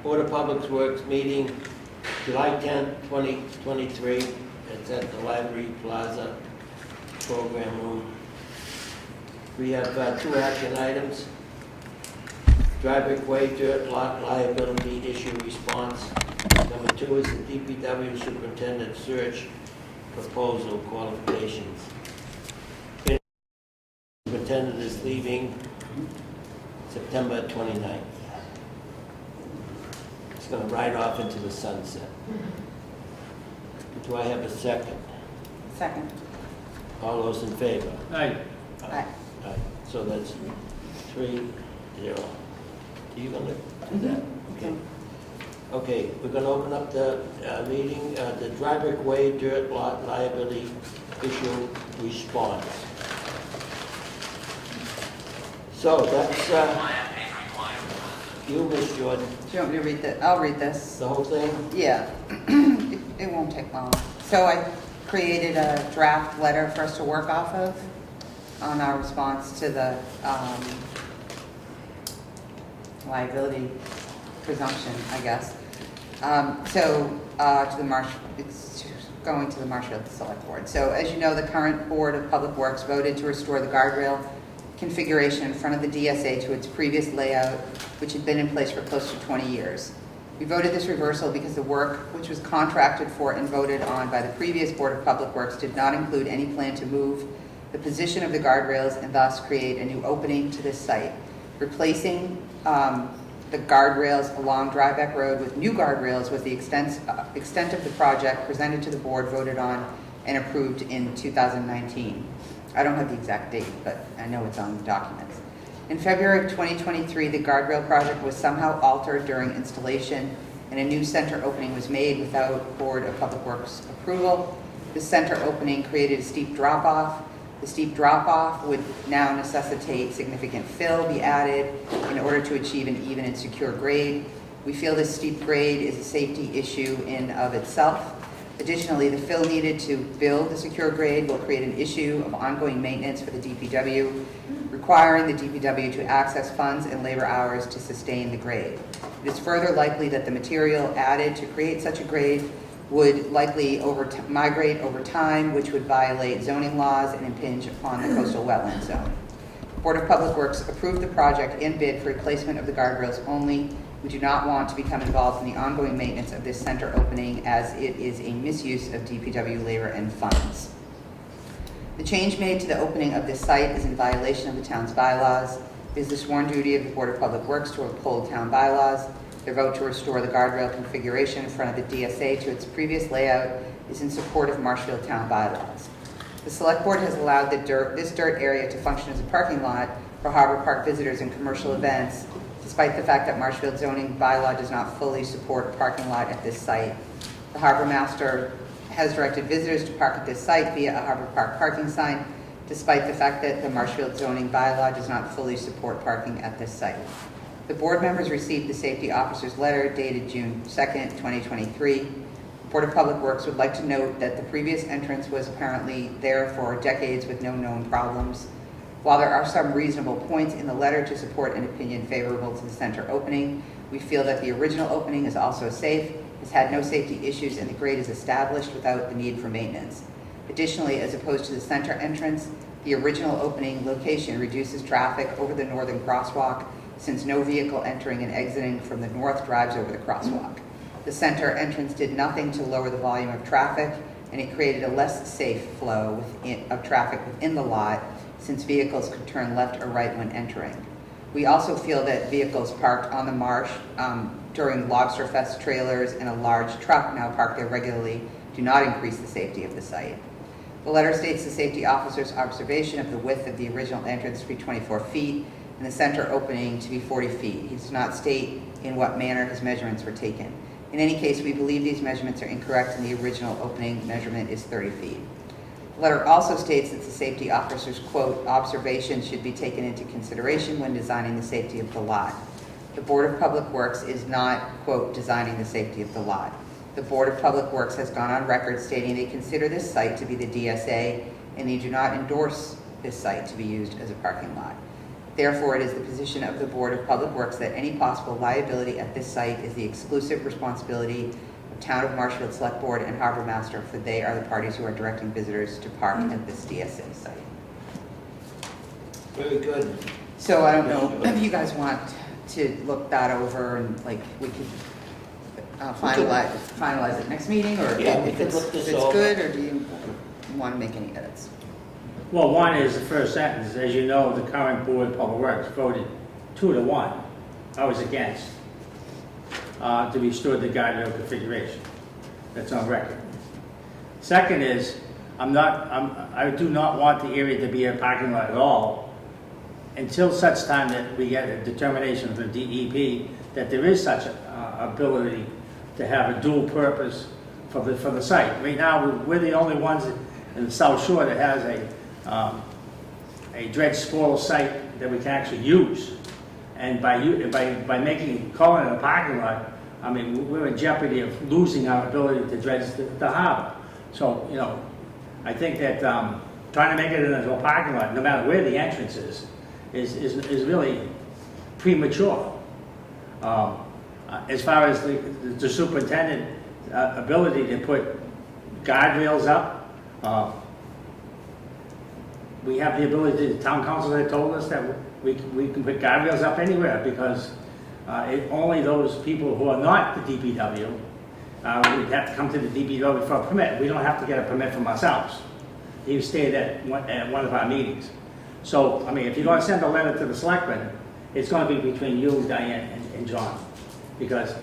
Board of Public Works meeting, July 10th, 2023. It's at the Library Plaza Program Room. We have two action items. Driveway Way Dirt Lot Liability Issue Response. Number 2 is the DPW Superintendent Search Proposal Qualifications. The Superintendent is leaving September 29th. It's going to ride off into the sunset. Do I have a second? Second. All those in favor? Aye. Aye. Aye. So that's 3-0. Are you going to do that? Okay. Okay, we're going to open up the meeting, the Driveway Way Dirt Lot Liability Issue Response. So that's you, Ms. Jordan. Do you want me to read that? I'll read this. The whole thing? Yeah. It won't take long. So I created a draft letter for us to work off of on our response to the liability presumption, I guess. It's going to the Marshfield Select Board. So as you know, the current Board of Public Works voted to restore the guardrail configuration in front of the DSA to its previous layout, which had been in place for close to 20 years. We voted this reversal because the work, which was contracted for and voted on by the previous Board of Public Works, did not include any plan to move the position of the guardrails and thus create a new opening to this site. Replacing the guardrails along Drybeck Road with new guardrails was the extent of the project presented to the board, voted on, and approved in 2019. I don't have the exact date, but I know it's on the documents. In February of 2023, the guardrail project was somehow altered during installation, and a new center opening was made without Board of Public Works approval. The center opening created a steep drop-off. The steep drop-off would now necessitate significant fill be added in order to achieve an even and secure grade. We feel this steep grade is a safety issue in of itself. Additionally, the fill needed to build the secure grade will create an issue of ongoing maintenance for the DPW, requiring the DPW to access funds and labor hours to sustain the grade. It is further likely that the material added to create such a grade would likely migrate over time, which would violate zoning laws and impinge upon the coastal wetland zone. Board of Public Works approved the project and bid for replacement of the guardrails only. We do not want to become involved in the ongoing maintenance of this center opening, as it is a misuse of DPW labor and funds. The change made to the opening of this site is in violation of the town's bylaws. It is the sworn duty of the Board of Public Works to uphold town bylaws. Their vote to restore the guardrail configuration in front of the DSA to its previous layout is in support of Marshfield town bylaws. The Select Board has allowed this dirt area to function as a parking lot for Harbor Park visitors and commercial events, despite the fact that Marshfield zoning bylaw does not fully support a parking lot at this site. The Harbor Master has directed visitors to park at this site via a Harbor Park parking sign, despite the fact that the Marshfield zoning bylaw does not fully support parking at this site. The board members received the safety officer's letter dated June 2nd, 2023. The Board of Public Works would like to note that the previous entrance was apparently there for decades with no known problems. While there are some reasonable points in the letter to support an opinion favorable to the center opening, we feel that the original opening is also safe, has had no safety issues, and the grade is established without the need for maintenance. Additionally, as opposed to the center entrance, the original opening location reduces traffic over the northern crosswalk, since no vehicle entering and exiting from the north drives over the crosswalk. The center entrance did nothing to lower the volume of traffic, and it created a less safe flow of traffic within the lot, since vehicles could turn left or right when entering. We also feel that vehicles parked on the marsh during Lobster Fest trailers and a large truck now parked there regularly do not increase the safety of the site. The letter states the safety officer's observation of the width of the original entrance to be 24 feet and the center opening to be 40 feet. He does not state in what manner his measurements were taken. In any case, we believe these measurements are incorrect and the original opening measurement is 30 feet. The letter also states that the safety officer's, quote, observations should be taken into consideration when designing the safety of the lot. The Board of Public Works is not, quote, designing the safety of the lot. The Board of Public Works has gone on record stating they consider this site to be the DSA and they do not endorse this site to be used as a parking lot. Therefore, it is the position of the Board of Public Works that any possible liability at this site is the exclusive responsibility of Town of Marshfield Select Board and Harbor Master, for they are the parties who are directing visitors to park at this DSA site. Very good. So I don't know if you guys want to look that over and like we could finalize it next meeting, or Yeah, we if could it's, look this if it's over. good, or do you want to make any edits? Well, one is the first sentence. As you know, the current Board of Public Works voted 2-1. I was against to restore the guardrail configuration. That's on record. Second is, I do not want the area to be a parking lot at all until such time that we get a determination from DEP that there is such ability to have a dual purpose for the site. Right now, we're the only ones in the South Shore that has a dredge spoil site that we can actually use. And by calling it a parking lot, I mean, we're in jeopardy of losing our ability to dredge the harbor. So, you know, I think that trying to make it into a parking lot, no matter where the entrance is really premature. As far as the superintendent ability to put guardrails up, we have the ability, the town council had told us that we can put guardrails up anywhere, because only those people who are not the DPW would have to come to the DPW for a permit. We don't have to get a permit from ourselves. He stayed at one of our meetings. So, I mean, if you're going to send a letter to the selectmen, it's going to be between you, Diane, and John. Because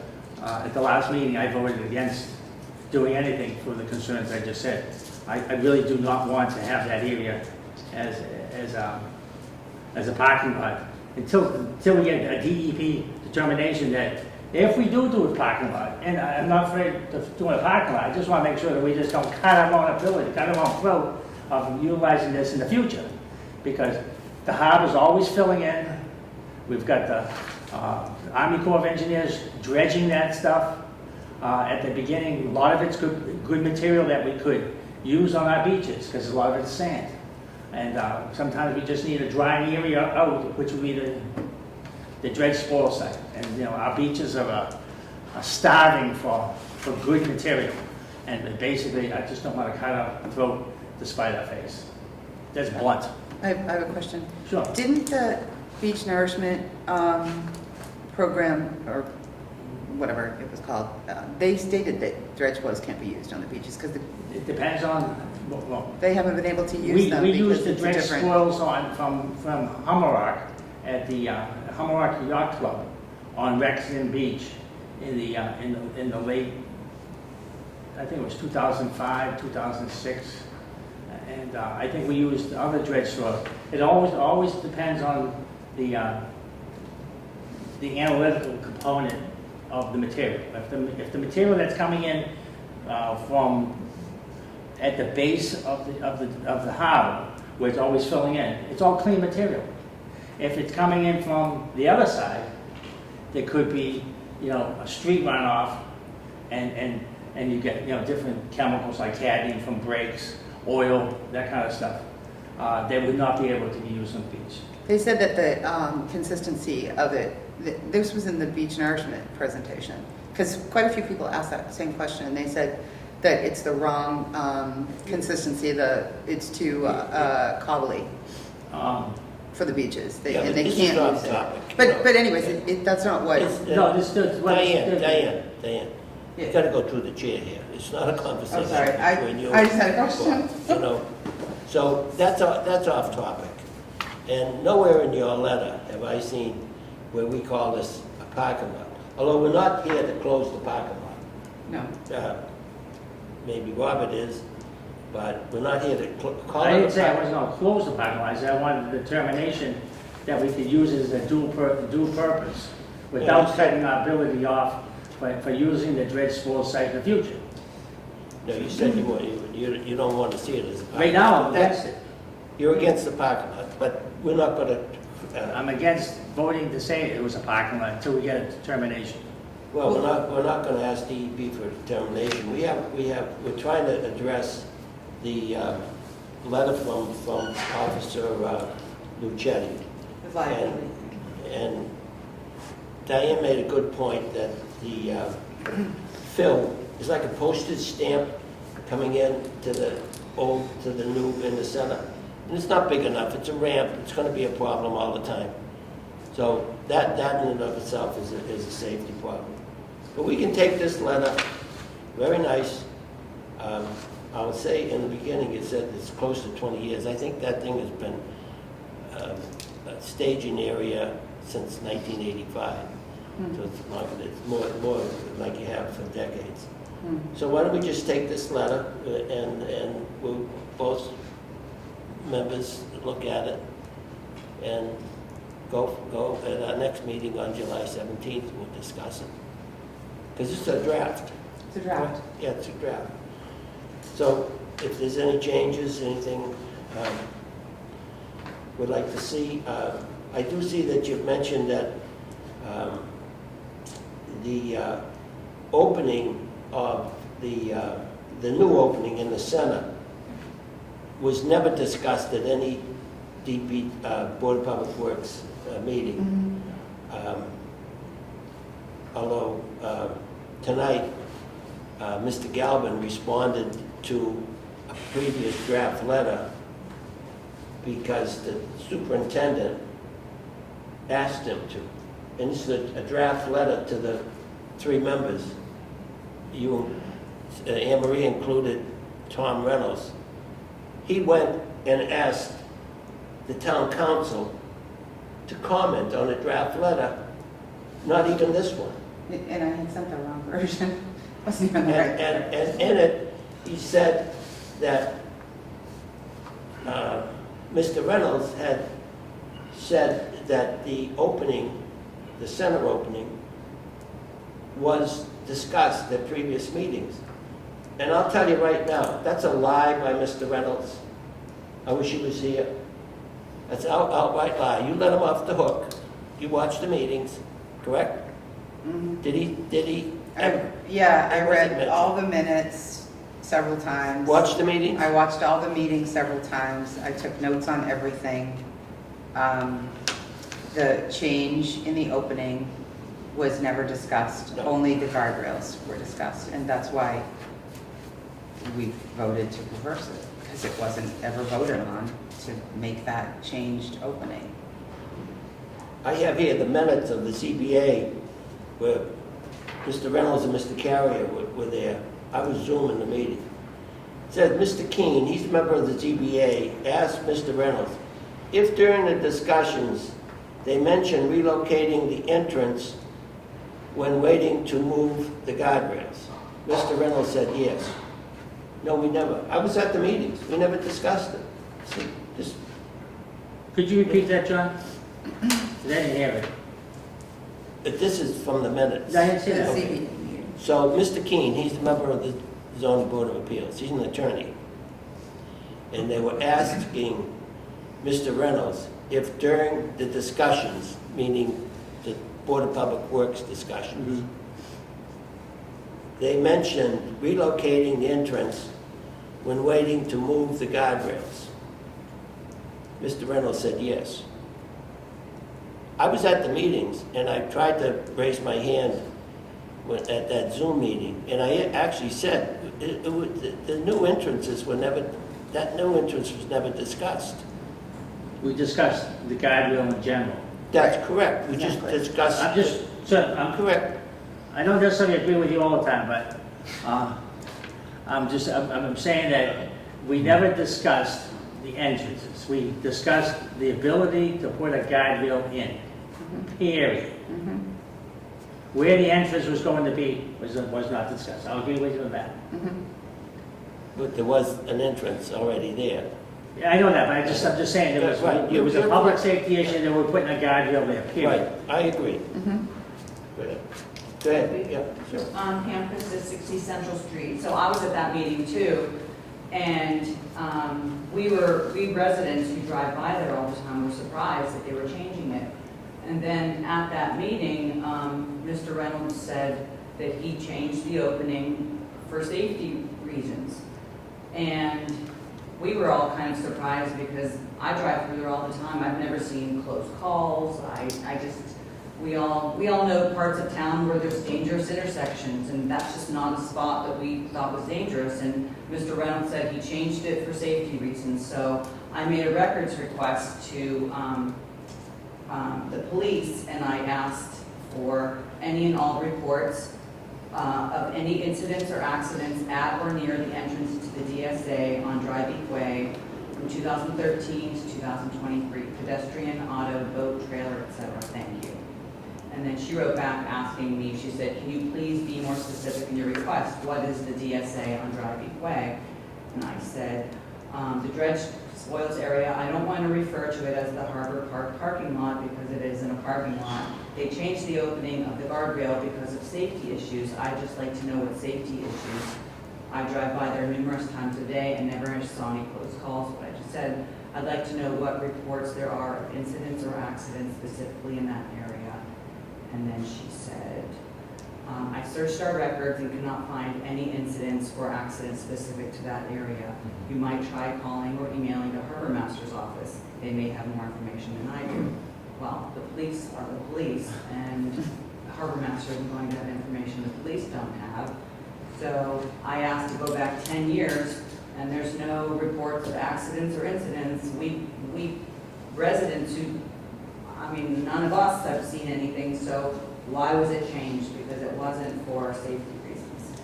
at the last meeting, I voted against doing anything for the concerns I just said. I really do not want to have that area as a parking lot until we get a DEP determination that if we do a parking lot, and I'm not afraid of doing a parking lot, I just want to make sure that we just don't cut our own ability, cut our own throat of utilizing this in the future. Because the harbor's always filling in. We've got the Army Corps of Engineers dredging that stuff. At the beginning, a lot of it's good material that we could use on our beaches, because a lot of it's sand. And sometimes we just need a drying area out, which would be the dredge spoil site. And you know, our beaches are starving for good material. And basically, I just don't want to cut our throat to spite our face. That's blunt. I have a question. Sure. Didn't the beach nourishment program, or whatever it was called, they stated that dredge spoils can't be used on the beaches because It depends on, well, they haven't been able to use them we because use the it's dredge different. spoils from Hummerock at the Hummerock Yacht Club on Rexton Beach in the late, I think it was 2005, 2006. And I think we used other dredge soil. It always depends on the analytical component of the material. If the material that's coming in from at the base of the harbor, where it's always filling in, it's all clean material. If it's coming in from the other side, there could be, you know, a street runoff, and you get, you know, different chemicals like cadmium from brakes, oil, that kind of stuff. They would not be able to be used on the beach. They said that the consistency of it, this was in the beach nourishment presentation, because quite a few people asked that same question, and they said that it's the wrong consistency. It's too cobbly for the beach they Yeah, but can't this use is off it. topic. But anyways, that's not what. No, this is what. Diane, Yeah. you gotta go through the chair here. It's not a conversation I'm sorry, between you. I just had a question. You know, so that's off topic. And nowhere in your letter have I seen where we call this a parking lot. Although we're not here to close the parking lot. No. Maybe Robert is, but we're not here to call it I a didn't say I parking was going to close the parking lot. I said I wanted the determination that we could use it as a dual purpose without Yeah. cutting our ability off for using the dredge spoil site in the future. No, you said you don't want to see it as a parking lot. Right now, I'm against it. You're against the parking lot, but we're not gonna, I'm against voting to say it was a parking lot until we get a determination. well, we're not gonna ask DEP for a determination. We're trying to address the letter from Officer Lucetti. liability. And Diane made a good point that the fill is like a postage stamp coming in to the old, to the new in the center. And it's not big enough, it's a ramp, it's gonna be a problem all the time. So that in and of itself is a safety problem. But we can take this letter, very nice. I'll say in the beginning, it said it's close to 20 years. I think that thing has been a staging area since 1985. So it's longer, it's more like you have for decades. So why don't we just take this letter and we'll both members look at it and go at our next meeting on July 17th, we'll discuss it. Because it's a draft. It's a draft. Yeah, it's a draft. So if there's any changes, anything would like to see, I do see that you've mentioned that the opening of the new opening in the center was never discussed at any DP, Board of Public Works meeting. Although tonight, Mr. Galvin responded to a previous draft letter because the superintendent asked him to. And this is a draft letter to the three members. Anne Marie included Tom Reynolds. He went and asked the town council to comment on a draft letter, not even this one. And I had sent the wrong version. Wasn't even the right. And in it, he said that Mr. Reynolds had said that the opening, the center opening, was discussed at previous meetings. And I'll tell you right now, that's a lie by Mr. Reynolds. I wish he was here. That's an outright lie. You let him off the hook. You watched the meetings, correct? Did he Yeah, I It wasn't read mentioned. all the minutes several times. watch the meetings? I watched all the meetings several times. I took notes on everything. The change in the opening was never discussed. No. Only the guardrails were discussed, and that's why we voted to reverse it, because it wasn't ever voted on to make that changed opening. I have here the minutes of the ZBA where Mr. Reynolds and Mr. Carrier were there. I was Zooming the meeting. It said, Mr. Keene, he's a member of the ZBA, asked Mr. Reynolds if during the discussions they mentioned relocating the entrance when waiting to move the guardrails. Mr. Reynolds said yes. No, we never. I was at the meetings. We never discussed it. See, just, Could you repeat that, John? I didn't hear it. but this is from the minutes. I didn't see The that. Okay. ZBA meeting. So, Mr. Keene, he's a member of the zoning board of appeals. He's an attorney. And they were asking Mr. Reynolds if during the discussions, meaning the Board of Public Works discussions, they mentioned relocating the entrance when waiting to move the guardrails. Mr. Reynolds said yes. I was at the meetings, and I tried to raise my hand at that Zoom meeting, and I actually said, the new entrances were never, that new entrance was never discussed. We discussed the guardrail in general. That's correct, we just Exactly. discussed. I'm just, sir, Correct. I don't necessarily agree with you all the time, but I'm saying that we never discussed the entrances. We discussed the ability to put a guardrail in, period. Where the entrance was going to be was not discussed. I'll agree with you on that. But there was an entrance already there. Yeah, I know that, but I'm just saying, Right. it was a public safety issue that we're putting a guardrail there, Right, period. I agree. Go ahead, yeah, sure. On campus at 60 Central Street. So I was at that meeting too, and we residents who drive by there all the time were surprised that they were changing it. And then at that meeting, Mr. Reynolds said that he changed the opening for safety reasons. And we were all kind of surprised because I drive through there all the time. I've never seen close calls. We all know parts of town where there's dangerous intersections, and that's just not a spot that we thought was dangerous. And Mr. Reynolds said he changed it for safety reasons. So I made a records request to the police, and I asked for any and all reports of any incidents or accidents at or near the entrance to the DSA on Drybeek Way from 2013 to 2023, pedestrian, auto, boat, trailer, etc. Thank you. And then she wrote back asking me, she said, can you please be more specific in your request? What is the DSA on Drybeek Way? And I said, the dredged spoils area, I don't want to refer to it as the Harbor Park parking lot because it isn't a parking lot. They changed the opening of the guardrail because of safety issues. I'd just like to know what safety issues. I drive by there numerous times a day and never saw any close calls. What I just said, I'd like to know what reports there are of incidents or accidents specifically in that area. And then she said, I searched our records and could not find any incidents or accidents specific to that area. You might try calling or emailing the harbor master's office. They may have more information than I do. Well, the police are the police, and the harbor master isn't going to have information the police don't have. So I asked to go back 10 years, and there's no reports of accidents or incidents. We residents who, I mean, none of us have seen anything, so why was it changed? Because it wasn't for safety reasons.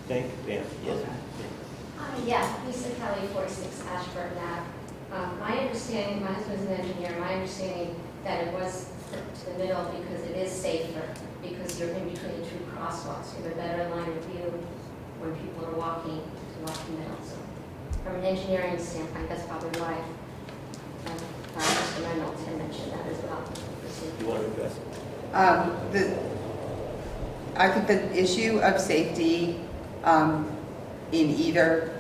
Thank you, Pam. Yes? Yeah, Lisa Kelly, 46 Ashburn Ave. My understanding, my husband's an engineer, my understanding that it was to the middle because it is safer, because you're in between the two crosswalks. You have a better line of view when people are walking to walk the middle. So from an engineering standpoint, that's probably why Mr. Reynolds had mentioned that as well. You want to address it? I think the issue of safety in either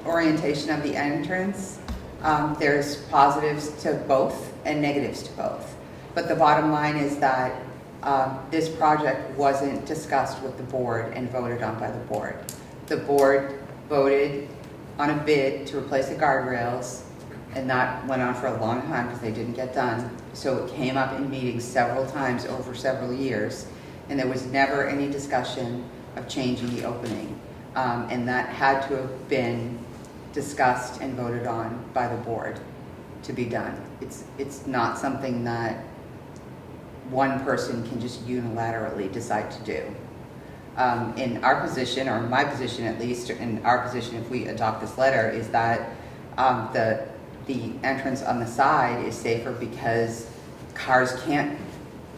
orientation of the entrance, there's positives to both and negatives to both. But the bottom line is that this project wasn't discussed with the board and voted on by the board. The board voted on a bid to replace the guardrails, and that went on for a long time because they didn't get done. So it came up in meetings several times over several years, and there was never any discussion of changing the opening. And that had to have been discussed and voted on by the board to be done. It's not something that one person can just unilaterally decide to do. In our position, or my position at least, in our position if we adopt this letter, is that the entrance on the side is safer because cars can't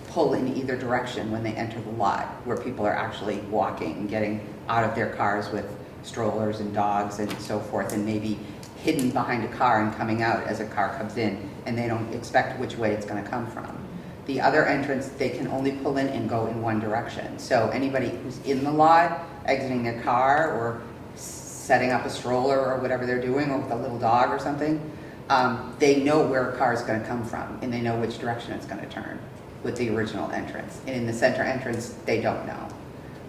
pull in either direction when they enter the lot, where people are actually walking and getting out of their cars with strollers and dogs and so forth, and maybe hidden behind a car and coming out as a car comes in, and they don't expect which way it's going to come from. The other entrance, they can only pull in and go in one direction. So anybody who's in the lot, exiting their car or setting up a stroller or whatever they're doing, or with a little dog or something, they know where a car is going to come from, and they know which direction it's going to turn with the original entrance. And in the center entrance, they don't know.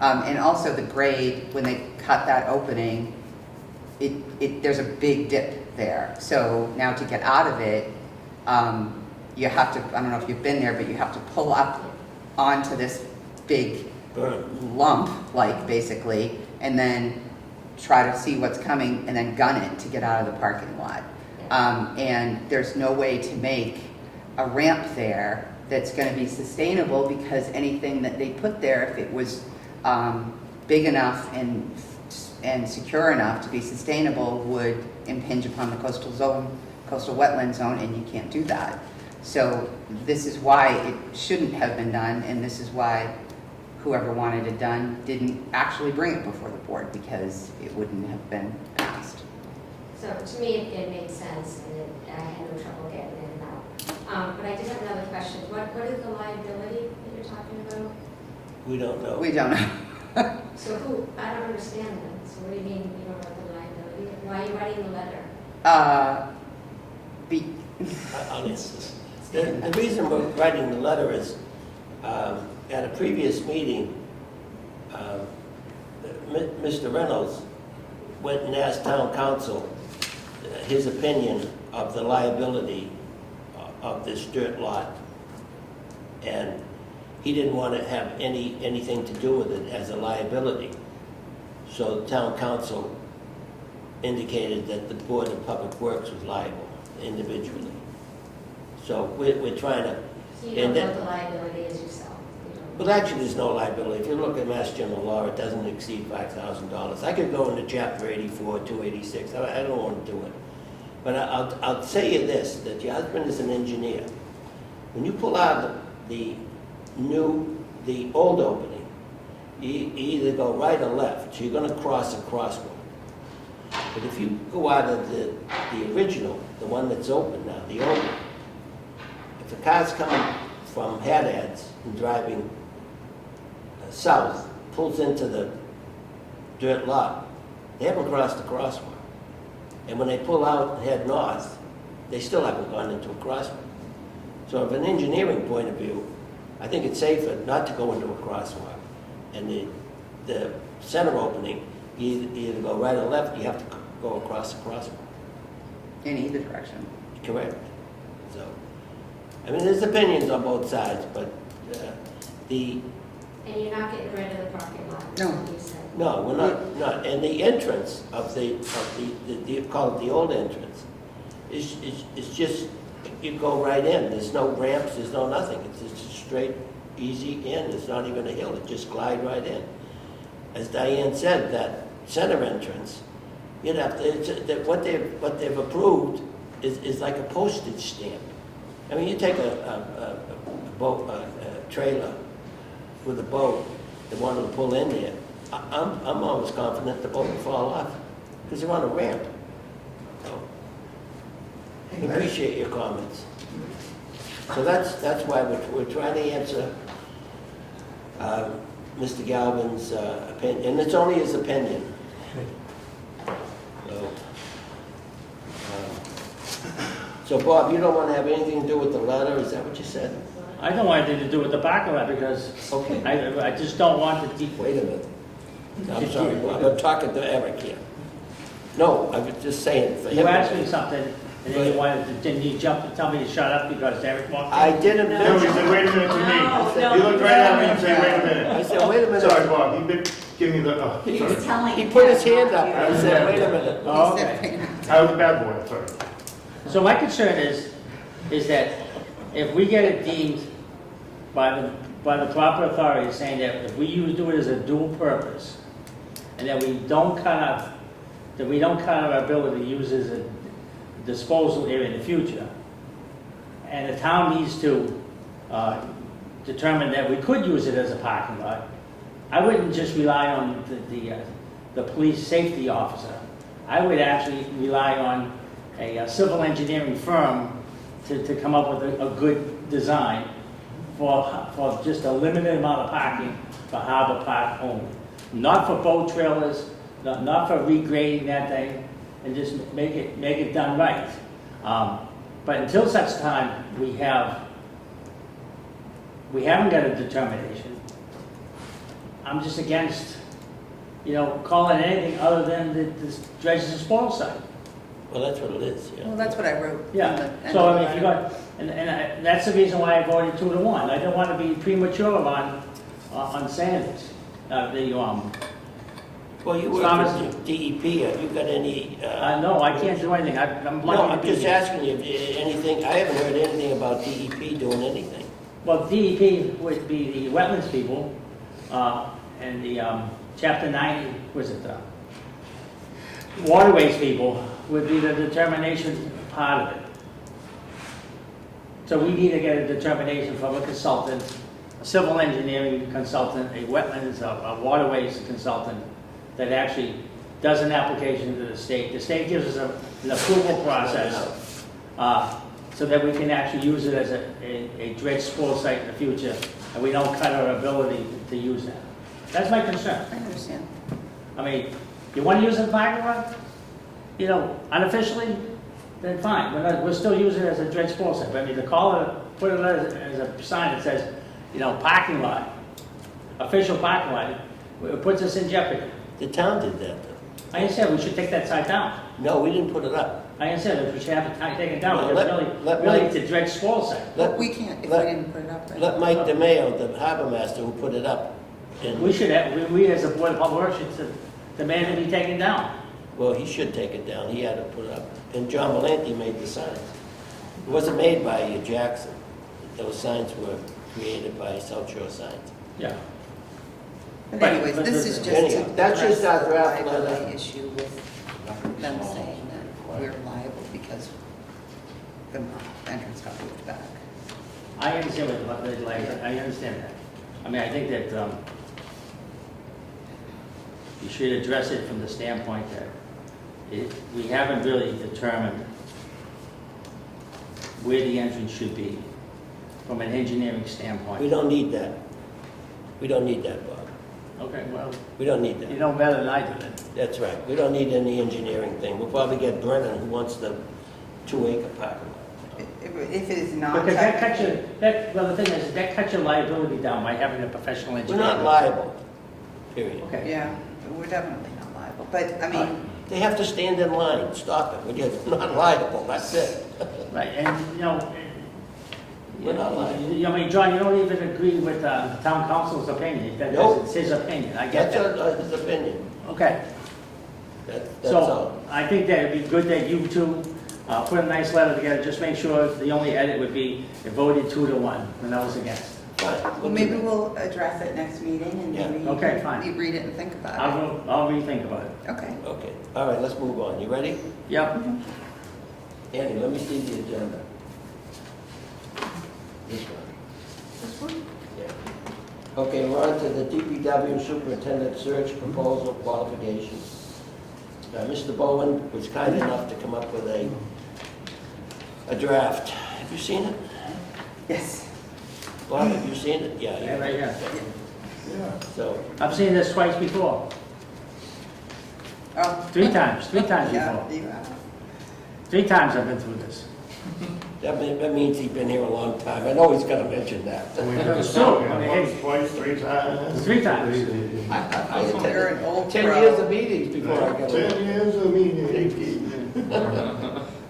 And also the grade, when they cut that opening, there's a big dip there. So now to get out of it, you have to, I don't know if you've been there, but you have to pull up onto this big lump, like basically, and then try to see what's coming and then gun it to get out of the parking lot. And there's no way to make a ramp there that's going to be sustainable, because anything that they put there, if it was big enough and secure enough to be sustainable, would impinge upon the coastal wetland zone, and you can't do that. So this is why it shouldn't have been done, and this is why whoever wanted it done didn't actually bring it before the board, because it wouldn't have been passed. So to me, it made sense, and I had no trouble getting in and out. But I did have another question. What is the liability that you're talking about? We don't know. We don't know. So who, I don't understand that. So what do you mean you don't know the liability? Why are you writing the letter? I'll answer this. The reason we're writing the letter is, at a previous meeting, Mr. Reynolds went and asked town council his opinion of the liability of this dirt lot. And he didn't want to have anything to do with it as a liability. So the town council indicated that the Board of Public Works was liable individually. So we're trying to, So you don't know what the liability is yourself? You don't- well, actually, there's no liability. If you look at Mass General Law, it doesn't exceed $5,000. I could go into Chapter 84, 286. I don't want to do it. But I'll say you this, that your husband is an engineer. When you pull out the old opening, you either go right or left. So you're going to cross a crosswalk. But if you go out of the original, the one that's open now, the old one, if a car's coming from Haddad's and driving south, pulls into the dirt lot, they haven't crossed the crosswalk. And when they pull out and head north, they still haven't gone into a crosswalk. So from an engineering point of view, I think it's safer not to go into a crosswalk. And the center opening, you either go right or left, you have to go across the crosswalk. In either direction. Correct. So, I mean, there's opinions on both sides, but And you're not getting rid of the parking lot? No. You said. no, we're not. And the entrance of the call it the old entrance, is just, you go right in. There's no ramps, there's no nothing. It's just a straight, easy in. It's not even a hill. It just glide right in. As Diane said, that center entrance, you'd have to, what they've approved is like a postage stamp. I mean, you take a boat, a trailer with a boat that wanted to pull in there, I'm always confident the boat will fall off because they're on a ramp. So, I appreciate your comments. So that's why we're trying to answer Mr. Galvin's opinion, and it's only his opinion. So Bob, you don't want to have anything to do with the letter, is that what you said? I don't want anything to do with the parking lot because Okay. I just don't want the Wait a minute. I'm sorry, Bob, I'm talking to Eric here. No, I was just saying for him. You asked me something, and then you wanted to, then you jumped to tell me to shut up because Eric walked in. I didn't No. No, he mention, said, wait a minute to No, me. no. He looked right at me and said, wait a I minute. said, wait a minute. Sorry, Bob, you've been giving me the, He sorry. was telling He you. put his hand up, I said, wait a minute. Oh, okay. I was a bad boy, sorry. So my concern is that if we get it deemed by the proper authority saying that if we do it as a dual purpose, and that we don't cut out our ability to use it as a disposal area in the future, and the town needs to determine that we could use it as a parking lot, I wouldn't just rely on the police safety officer. I would actually rely on a civil engineering firm to come up with a good design for just a limited amount of parking for Harbor Park only. Not for boat trailers, not for regrading that thing, and just make it done right. But until such time we haven't got a determination, I'm just against, calling it anything other than the dredge disposal site. Well, that's what it is, Well, yeah. that's what I wrote. in Yeah, the end so of I the mean, if you letter. got, and that's the reason why I voted 2-1. I don't want to be premature on Sanders. Well, you work Thomas- with DEP, have you got any? No, I can't do anything. I'm No, lucky I'm to be just here. asking you, if anything, I haven't heard anything about DEP doing anything. Well, DEP would be the wetlands people, and the Chapter 90, was it the waterways people would be the determination part of it. So we need to get a determination from a consultant, a civil engineering consultant, a wetlands, a waterways consultant that actually does an application to the state. The state gives us an approval process so that we can actually use it as a dredge spoil site in the future, and we don't cut our ability to use that. That's my concern. I understand. I mean, you want to use the parking lot, unofficially, then fine. We're still using it as a dredge spoil site. But I mean, to call it, put it as a sign that says, parking lot, official parking lot, it puts us in jeopardy. The town did that, though. I understand we should take that side down. No, we didn't put it up. I understand that we should have it taken down, Well, because let really, Mike- it's a dredge spoil site. Let- We can't, if we let- didn't put it up, right? Let Mike DeMayo, the harbor master who put it up, and, We should have, we as a board of public works should demand it be taken down. well, he should take it down, he had to put it up. And John Belanti made the signs. It wasn't made by Jackson. Those signs were created by South Shore Signs. Yeah. But But- anyways, but- this is just Anyhow, to that's address just our the draft letter. liability issue with them saying that we're liable because the entrance got moved back. I understand what the like, I understand that. I mean, I think that, you should address it from the standpoint that we haven't really determined where the entrance should be from an engineering We standpoint. don't need that. We don't need that, Bob. Okay, well, We don't need you that. know better than I do then. That's right. We don't need any engineering thing. We'll probably get Brennan who wants the 2-acre parking lot. If it is not Because that cuts technically, your, well, the thing is, that cuts your liability down by having a professional We're engineer. not liable, period. Okay. yeah, we're definitely not liable, but I mean, They have to stand in line, stop it. We're not liable, that's it. Right, and, you know, We're not liable. I mean, John, you don't even agree with the town council's opinion. Nope. It's his opinion, I get That's that. his opinion. Okay, That's so all. I think that it'd be good that you two put a nice letter together, just make sure the only edit would be it voted 2-1, and that was against. Fine. well, maybe we'll address it next meeting and Yeah. maybe Okay, fine. you read it and think about I'll rethink about it. it. Okay. Okay, all right, let's move on. You ready? Yep, Andy, let me see the agenda. This one. Yeah. Okay, we're on to the DPW superintendent search proposal qualifications. Mr. Bowen was kind enough to come up with a draft. Have you seen it? Yes. Bob, have you seen it? Yeah. you- Yeah, right here. So, I've seen this twice before, Oh. three times Yeah, before. you have. 3 times I've been through this. that means he's been here a long time. I know he's gonna mention that. We It's have true. so, I mean, once, hey. twice, 3 times. 3 times. I You're an attended old 10 pro. years of meetings before I got 10 here. years of meeting.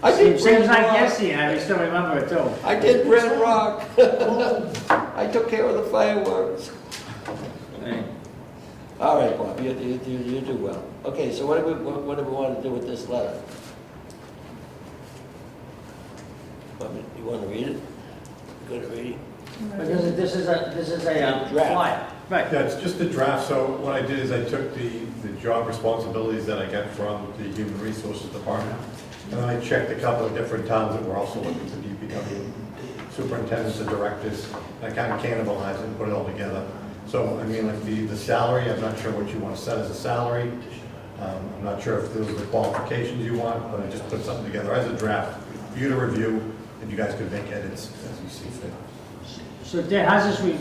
I did Seems Brent like Rock. yesterday, and I still remember it too. I did Brent Rock. I took care of the fireworks. Hey. All right, Bob, you do well. Okay, so what do we want to do with this letter? You want to read it? Good at reading? But this is a Draft. flyer. Right. Yeah, it's just a draft, so what I did is I took the job responsibilities that I get from the Human Resources Department, and then I checked a couple of different towns that were also looking for DPW superintendents and directors, and I kind of cannibalized it and put it all together. So, I mean, like the salary, I'm not sure what you want to set as a salary. I'm not sure if those are the qualifications you want, but I just put something together as a draft for you to review, and you guys could make edits as you see fit. So Dan, how's this read,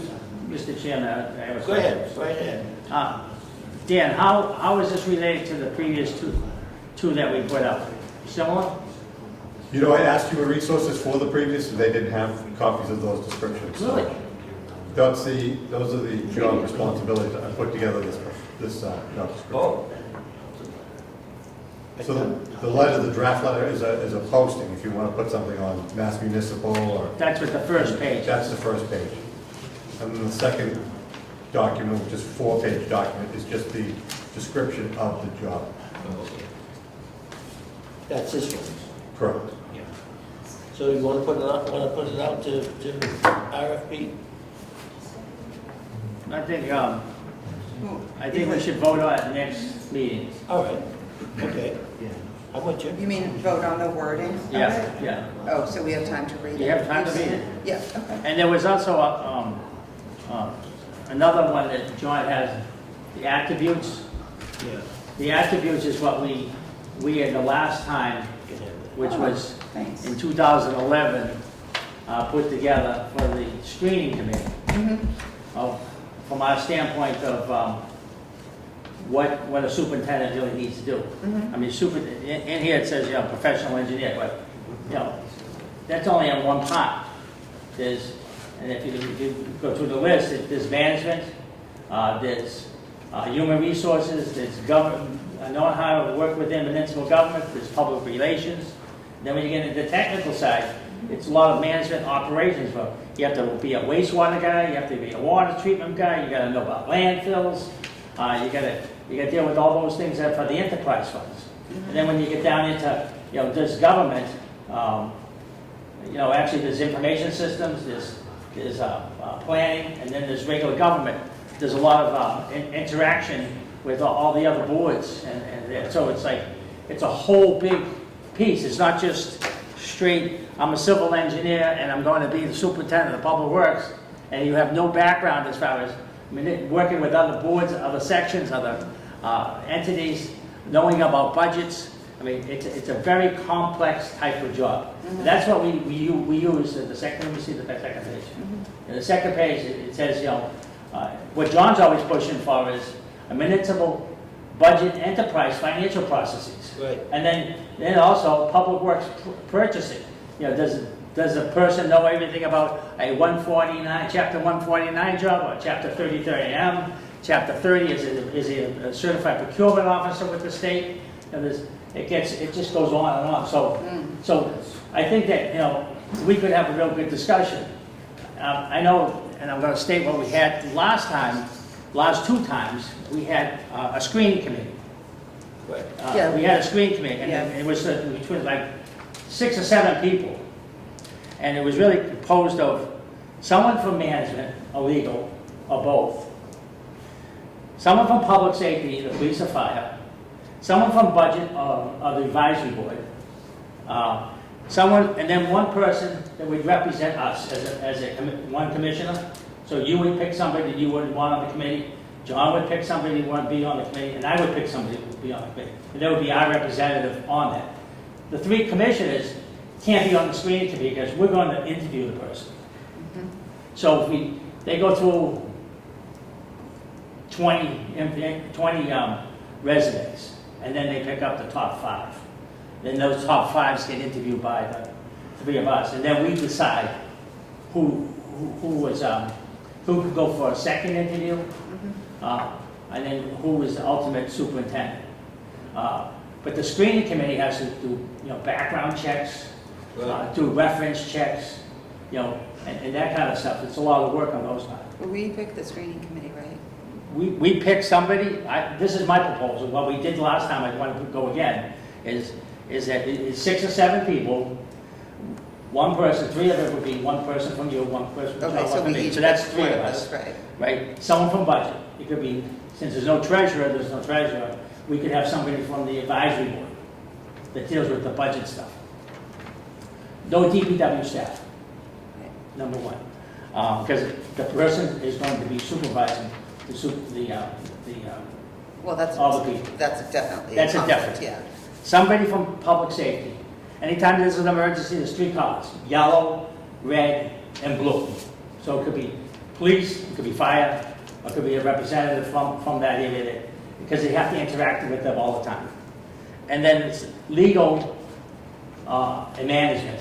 Mr. Chairman? I have a Go question. ahead, right ahead. Dan, how is this related to the previous two that we put up? Similar? You know, I asked Human Resources for the previous, and they didn't have copies of those descriptions. So Really? those are the job responsibilities. I put together this job description. Oh. So the letter, the draft letter is a posting, if you want to put something on Mass Municipal or, That's with the first page. that's the first page. And then the second document, which is a 4-page document, is just the description of the job. That's this one. Correct. So you want to put it out to RFP? I think we should vote on it next meeting. All right, okay. I'm with you. You mean vote on the wording of it? Yeah. Oh, so we have time to read it? You have time to read it? Yeah, okay. And there was also another one that John has, the attributes. Yeah. The attributes is what we had the last time, You can have that. which was Thanks. in 2011, put together for the screening committee of, from our standpoint of what a superintendent really needs to do. I mean, in here it says, professional engineer, but, that's only on one part. And if you go through the list, there's management, there's human resources, there's government, knowing how to work within municipal government, there's public relations. Then when you get into the technical side, it's a lot of management operations. Well, you have to be a wastewater guy, you have to be a water treatment guy, you gotta know about landfills, you gotta deal with all those things that are for the enterprise funds. And then when you get down into, there's government, actually there's information systems, there's planning, and then there's regular government. There's a lot of interaction with all the other boards, and so it's like, it's a whole big piece. It's not just straight, I'm a civil engineer and I'm going to be the superintendent of public works, and you have no background as far as working with other boards, other sections, other entities, knowing about budgets. I mean, it's a very complex type of job. And that's what we use at the second. Let me see the second page. In the second page, it says, what John's always pushing for is a municipal budget enterprise financial processes. Right. And then also public works purchasing. Does a person know everything about a 149, chapter 149 job, or chapter 3030M? Chapter 30 is he a certified procurement officer with the state? It just goes on and on. So I think that we could have a real good discussion. I know, and I'm going to state what we had last two times, we had a screening committee. Right. Yeah. We had a screening committee, and Yeah. it was between like 6 or 7 people. And it was really composed of someone from management, or legal, or both. Someone from public safety, the police or fire. Someone from budget, or the advisory board. And then one person that would represent us as one commissioner. So you would pick somebody that you would want on the committee. John would pick somebody who would be on the committee, and I would pick somebody who would be on the committee. And there would be our representative on that. The 3 commissioners can't be on the screening committee because we're going to interview the person. So if they go through 20 resumes, and then they pick up the top 5. Then those top 5s get interviewed by the 3 of us, and then we decide who could go for a second interview, and then who was the ultimate superintendent. But the screening committee has to do background checks, do reference checks, and that kind of stuff. It's a lot of work on those times. Well, we picked the screening committee, right? We pick somebody. This is my proposal. What we did last time, I want to go again, is that it's 6 or 7 people. One person, 3 of it would be one person from you, one person from Okay, so one from we me. each So that's pick 3 one of of us, those, right? right? Someone from budget. It could be, since there's no treasurer, we could have somebody from the advisory board that deals with the budget stuff. No DPW staff, number 1. Because the person is going to be supervising Well, that's all the people. That's definitely That's a conflict, definite. Yeah. Somebody from public safety. Anytime there's an emergency, there's 3 colors: yellow, red, and blue. So it could be police, it could be fire, or it could be a representative from that area, because they have to interact with them all the time. And then it's legal and management,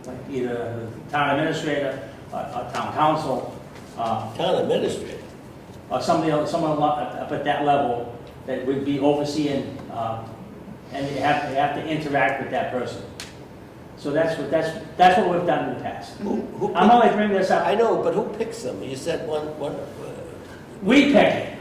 like either the town administrator or town council, Town administrator. or someone up at that level that would be overseeing, and they have to interact with that person. So that's what we've done in the past. Who I'm only bringing this up. I know, but who picks them? You said one. We pick it.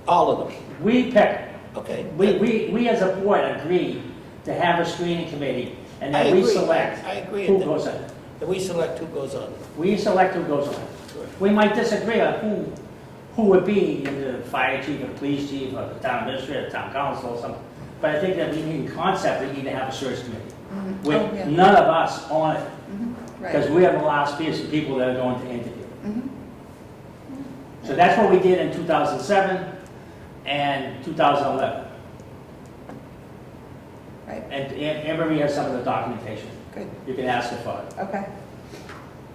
All of them. We pick it. Okay. We as a board agree to have a screening committee, and I then we agree. select I agree. who goes on. And we select who goes on. We select who goes on. We might disagree on who would be the fire chief, or the police chief, or the town administrator, town council, or something. But I think that we need, in concept, we need to have a search committee with Oh, yeah. none of us on it, because Right. we are the last piece of people that are going to interview. Mhm. So that's what we did in 2007 and 2011. Right. And Anne Marie has some of the documentation. Good. You can ask her for it. Okay.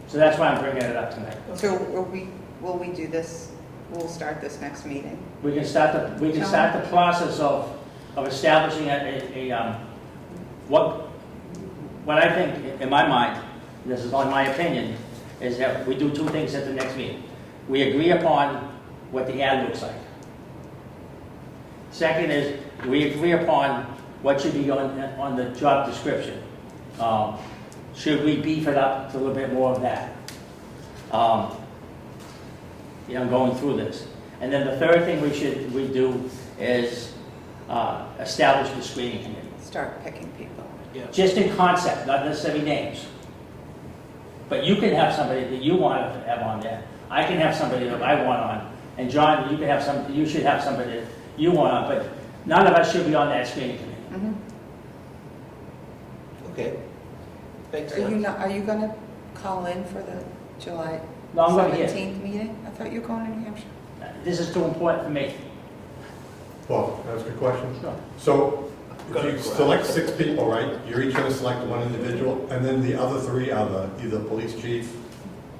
So that's why I'm bringing it up tonight. So will we do this? We'll start this next meeting. We can start the process of establishing what I think, in my mind, this is only my opinion, is that we do 2 things at the next meeting. We agree upon what the ad looks like. Second is, we agree upon what should be on the job description. Should we beef it up to a little bit more of that? Going through this. And then the third thing we do is establish the screening committee. Start picking people. Just in concept, not necessarily names. But you can have somebody that you want to have on there. I can have somebody that I want on. And John, you should have somebody that you want on, but none of us should be on that screening committee. Mhm. Okay. Makes Are you sense. not, are you gonna call in for the July No, I'm going here. 17th meeting? I thought you were going to New Hampshire. This is too important for me. Well, that's a good question. Sure. So, if you select 6 people, right, you're each gonna select one individual, and then the other 3 are either police chief,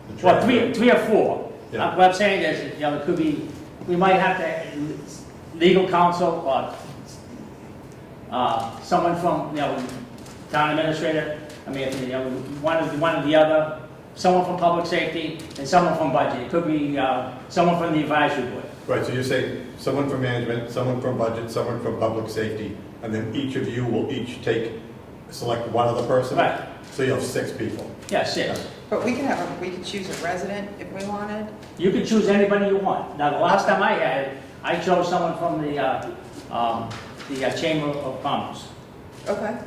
the Well, treasurer. 3 or 4. Yeah. What I'm saying is, it could be, we might have to, legal counsel, or someone from, town administrator, one or the other, someone from public safety, and someone from budget. It could be someone from the advisory board. Right, so you say someone from management, someone from budget, someone from public safety, and then each of you will each select one other person? Right. So you have 6 people. Yeah, 6. But we could choose a resident if we wanted. You can choose anybody you want. Now, the last time I had it, I chose someone from the Chamber of Commerce. Okay.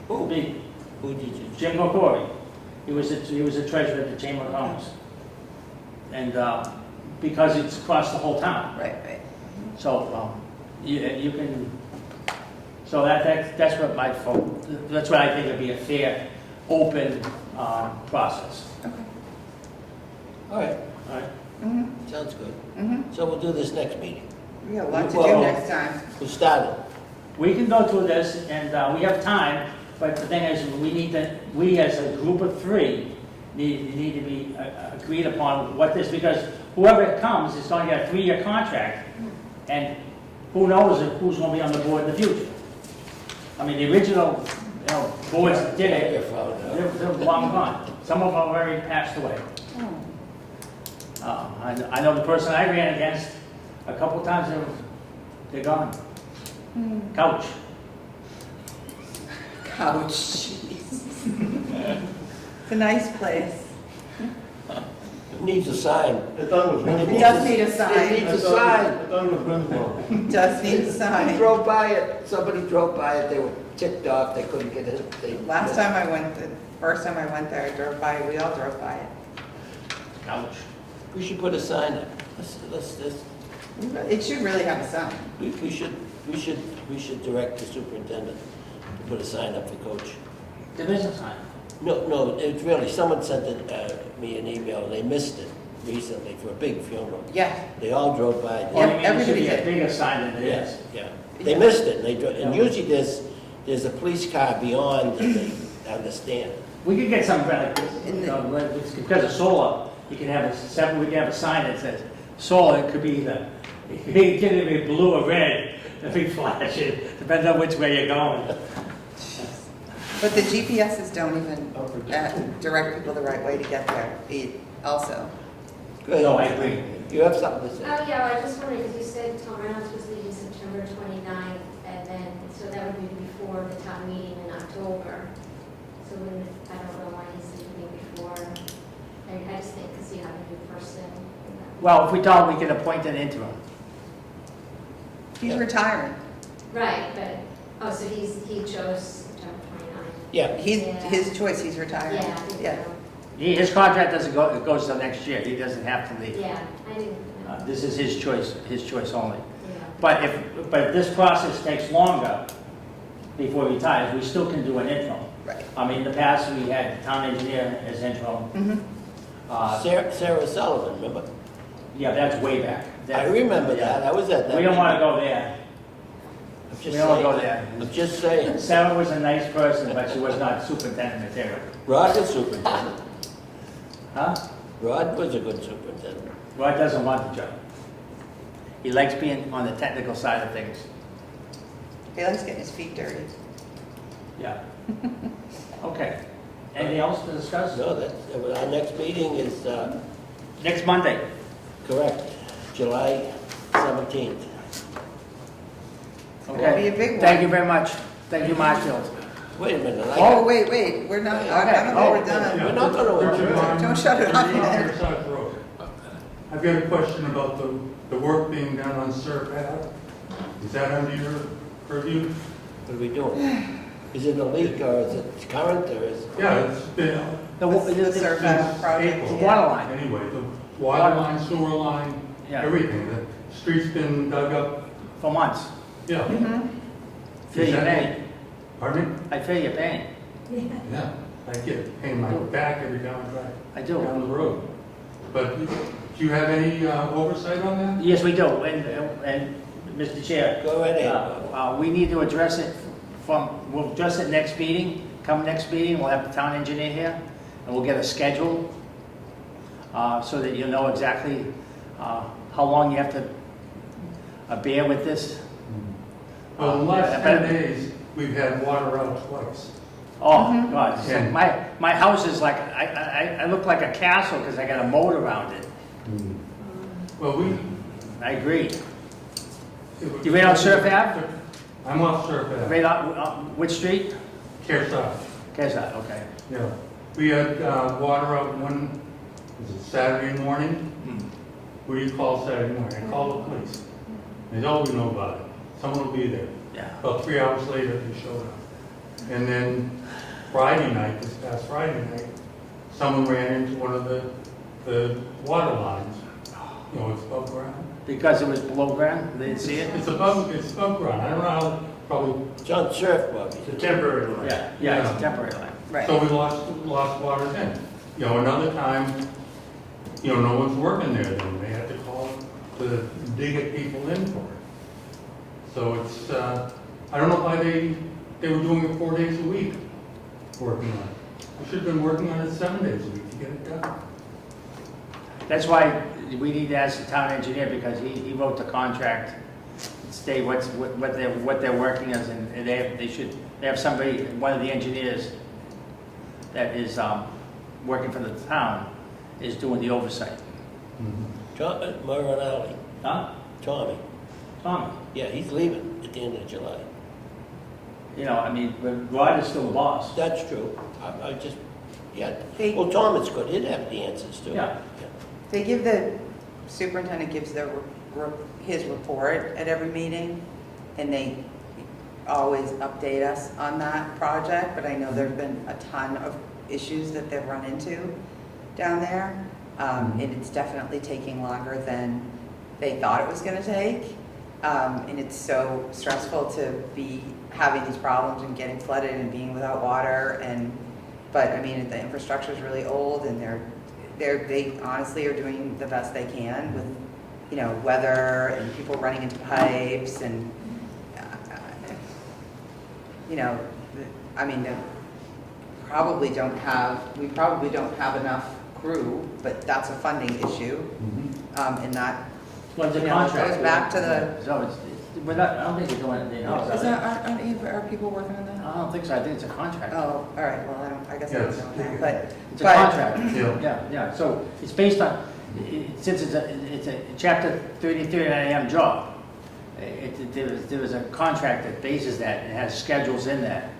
Who? Me, Who did you? Jim McCory. He was the treasurer at the Chamber of Commerce. And because it's across the whole town. Right. So you can, so that's what that's what I think would be a fair, open process. Okay. All right, All right? Mm-hmm. sounds good. Mm-hmm. So we'll do this next meeting. We got a lot to do Well- next time. We'll start it. We can go through this, and we have time, but the thing is, we as a group of 3 need to be agreed upon what this, because whoever comes is going to get a 3-year contract, and who knows who's going to be on the board in the future. I mean, the original, boards that did it, You're found out. they're long gone. Some of them have already passed away. Oh. I know the person I ran against, a couple of times, they're gone. Hmm. Couch. Couch. It's a nice place. It needs a sign. I thought it was It Griswold. does need a It sign. needs a sign. I thought it was Griswold. It does need a I sign. drove by it, somebody drove by it, they were ticked off, they couldn't get in. Last time I went, the first time I went there, I drove by it. We all drove by it. Couch. We should put a sign up. It should really have a sign. We should direct the superintendent to put a sign up for Coach. Division sign. No, it's really, someone sent me an email, and they missed it recently for a big funeral. Yeah. They all drove by. Yeah, Or you mean it should everybody be a did. bigger sign than it Yes, is. yeah. They missed it, and usually there's a police car beyond that they understand. We could get something like this, because of solar, we can have a sign that says, solar, it could be either, it could either be blue or red, a big flash, it depends on which way you're going. But the GPSs don't even direct people the right way to get there also. Good. No, I agree. You have something to say? Oh, yeah, I just wondered, because you said Tom Reynolds was leaving September 29th, and then, so that would be before the town meeting in October. So when, I don't know why he's leaving before, I just think because you have a new person. Well, if we don't, we can appoint an interim. He's Yeah. retiring. Right, but, so he chose September 29th. Yeah, His choice, he's retiring. Yeah, I didn't Yeah. know. His contract doesn't go, it goes till next year, he doesn't have to leave. Yeah, I didn't know. This is his choice only. Yeah. But if this process takes longer before he retires, we still can do an interim. Right. I mean, in the past, we had the town engineer as interim. Mm-hmm. Sarah Sullivan, remember? Yeah, that's way back. I remember that, I was at that. We don't want to meeting. go there. I'm We just don't want to saying. go there. I'm just saying. Sarah was a nice person, but she was not superintendent material. Rod was superintendent. Huh? Rod was a good superintendent. Rod doesn't want the job. He likes being on the technical side of things. He likes getting his feet dirty. Yeah. Okay. Anything else to discuss? No, our next meeting is, Next Monday. correct, July 17th. Okay. be a big one. Thank you very much. Thank you, Marshfield. Wait a minute. I Oh, got- wait, we're not, I Okay. don't know, we're Oh, done. We're not gonna adjourn. Don't shut it off yet. Riverside Road. I've got a question about the work being done on Surf Ave. Is that under your purview? What are we doing? Is it a leak or is it current or is? Yeah, it's been, The Surf Ave project, April. The water line. Anyway, the water line, sewer line, Yeah. everything. The street's been dug up, For months. yeah. Mhm. Feel your pain. Pardon me? I feel your pain. Yeah, I get pain in my back every time I drive I do. down the road. But do you have any oversight on that? Yes, we do. And Mr. Chair, Go right ahead. we need to address it we'll address it next meeting. Come next meeting, we'll have the town engineer here, and we'll get a schedule, so that you know exactly, how long you have to bear with this. Well, in the last Yeah, 10 but- days, we've had water out twice. Oh, God, so Yeah. my house is like, I look like a castle because I got a moat around it. Well, I agree. You right on Surf Ave? I'm off Surf Ave. Right on, which street? Kearsarge, Kesat, okay. yeah. We had water out was it Saturday morning? Hmm. Who do you call Saturday morning? I called the police. They all know about it. Someone will be there. Yeah. About 3 hours later, they showed up. And then Friday night, this past Friday night, someone ran into one of the water lines. You know, it's above ground. Because it was below ground, they didn't see it? It's above ground. I don't know how, probably, It's on surf, Bobby. It's a temporary line. Yeah, it's a temporary line. Right. so we lost water then. You know, another time, you know, no one's working there then. They had to call to dig people in for it. So it's, I don't know why they were doing it 4 days a week, working on it. We should have been working on it 7 days a week to get it done. That's why we need to ask the town engineer, because he wrote the contract, state what they're working as, and they have somebody, one of the engineers that is, working for the town, is doing the oversight. Marinelli, Huh? Tommy. Tommy, Yeah, he's leaving at the end of July. you know, I mean, but Rod is still the boss. That's true. I just, yeah. They- Well, Tom is good. He'd have the answers too. Yeah. They give superintendent gives his report at every meeting, and they always update us on that project, but I know there've been a ton of issues that they've run into down there, and it's definitely taking longer than they thought it was gonna take, and it's so stressful to be having these problems and getting flooded and being without water, but I mean, the infrastructure is really old, and they honestly are doing the best they can with, you know, weather and people running into pipes and, you know, I mean, we probably don't have enough crew, but that's a funding issue. And that, When's the you know, contract? goes back to the, So we're not, I don't think we're doing anything else. is that, are people working on that? I don't think so, I think it's a contract. Oh, all right, well, I guess I don't Yes. know that, but. It's a contract. Yeah. Yeah, so it's based on, since it's a chapter 39 job, there was a contract that bases that, and has schedules in that,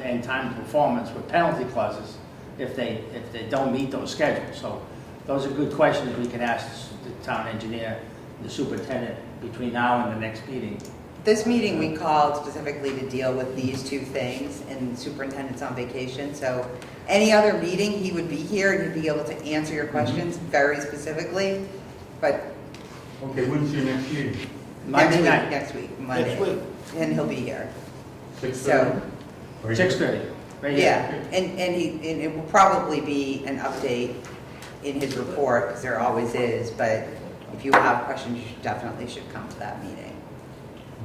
and time performance with penalty clauses if they don't meet those schedules. So those are good questions we can ask the town engineer, the superintendent, between now and the next meeting. This meeting we called specifically to deal with these two things, and the superintendent's on vacation, so any other meeting, he would be here and he'd be able to answer your questions very specifically, but Okay, when's your next meeting? Monday night, next week, Monday. Next week. And he'll be here. 6:30? So, 6:30, right here. yeah, and it will probably be an update in his report, because there always is, but if you have questions, you definitely should come to that meeting.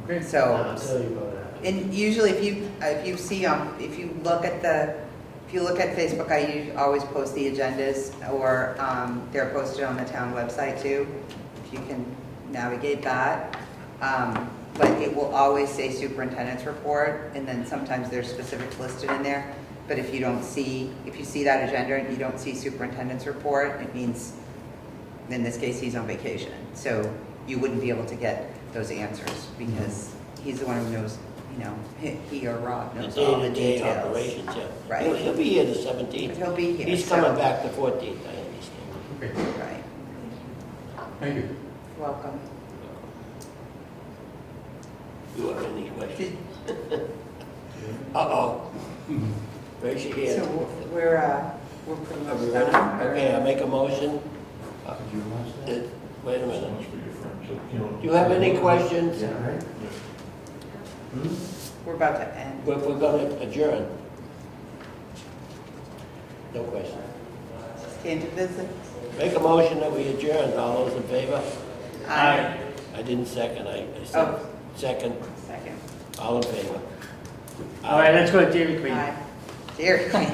Okay. So. I'll tell you about that. And usually, if you look at Facebook, I always post the agendas, or they're posted on the town website too, if you can navigate that. But it will always say superintendent's report, and then sometimes there's specifics listed in there. But if you see that agenda and you don't see superintendent's report, it means, in this case, he's on vacation. So you wouldn't be able to get those answers, because he's the one who knows, you know, he or Rob The knows all the day-to-day details. operations, yeah. Right. He'll be here the But 17th. he'll be here. He's so- coming back the 14th, I understand. Okay, Right, thank you. welcome. You have any questions? Uh-oh. Raise your So hand. we're pretty Are we much ready? done. or- Okay, I make a motion. Wait a minute. Do you have any questions? We're about to end. We're going to adjourn. No question. Stand to visit. Make a motion that we adjourn. All those in favor? Aye. I didn't second. I said Oh. second. Second. All in favor? All right, let's go to Dairy Queen. Aye. Dairy Queen.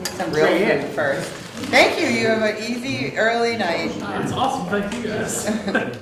Some real Right here. food first. Thank you, you have an easy early night. That's awesome, thank you guys.